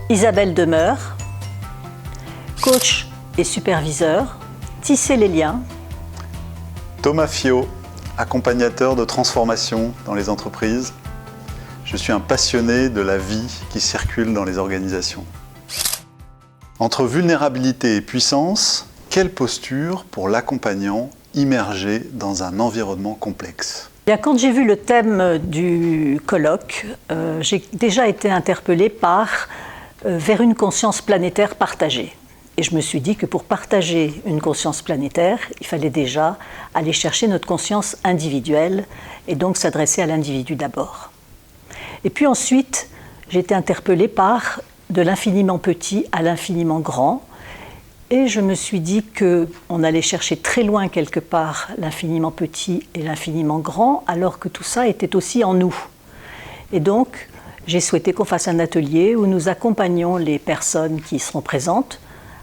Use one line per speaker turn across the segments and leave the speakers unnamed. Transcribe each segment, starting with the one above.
Isabelle Demeure, coach et superviseur, tisser les liens.
Thomas Fiot, accompagnateur de transformation dans les entreprises. Je suis un passionné de la vie qui circule dans les organisations. Entre vulnérabilité et puissance, quelle posture pour l'accompagnant immergé dans un environnement complexe ?
Quand j'ai vu le thème du colloque, j'ai déjà été interpellée vers une conscience planétaire partagée. Et je me suis dit que pour partager une conscience planétaire, il fallait déjà aller chercher notre conscience individuelle et donc s'adresser à l'individu d'abord. Et puis ensuite, j'ai été interpellée par de l'infiniment petit à l'infiniment grand. Et je me suis dit qu'on allait chercher très loin quelque part l'infiniment petit et l'infiniment grand, alors que tout ça était aussi en nous. Et donc, j'ai souhaité qu'on fasse un atelier où nous accompagnons les personnes qui seront présentes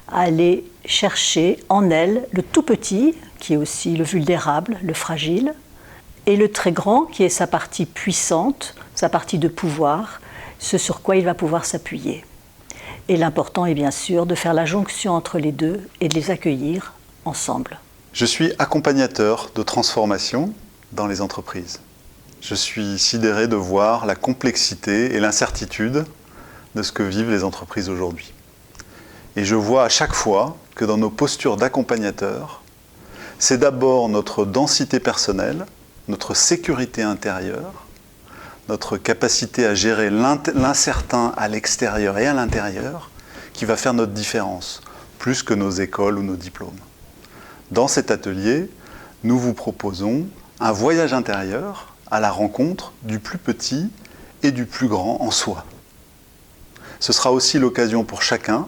à aller chercher en elles le tout petit, qui est aussi le vulnérable, le fragile, et le très grand, qui est sa partie puissante, sa partie de pouvoir, ce sur quoi il va pouvoir s'appuyer. Et l'important est bien sûr de faire la jonction entre les deux et de les accueillir ensemble.
Je suis accompagnateur de transformation dans les entreprises. Je suis sidéré de voir la complexité et l'incertitude de ce que vivent les entreprises aujourd'hui. Et je vois à chaque fois que dans nos postures d'accompagnateur, c'est d'abord notre densité personnelle, notre sécurité intérieure, notre capacité à gérer l'incertain à l'extérieur et à l'intérieur qui va faire notre différence, plus que nos écoles ou nos diplômes. Dans cet atelier, nous vous proposons un voyage intérieur à la rencontre du plus petit et du plus grand en soi. Ce sera aussi l'occasion pour chacun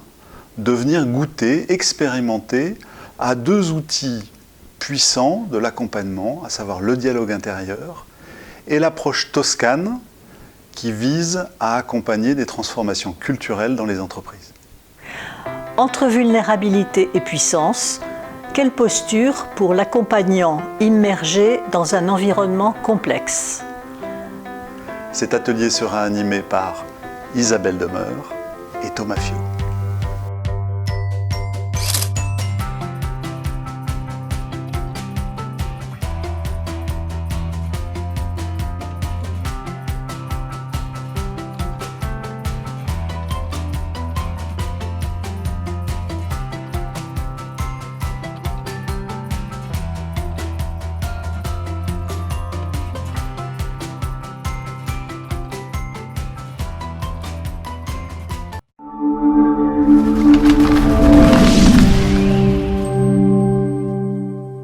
de venir goûter, expérimenter à deux outils puissants de l'accompagnement, à savoir le dialogue intérieur et l'approche toscane qui vise à accompagner des transformations culturelles dans les entreprises.
Entre vulnérabilité et puissance, quelle posture pour l'accompagnant immergé dans un environnement complexe ?
Cet atelier sera animé par Isabelle Demeure et Thomas Fiot.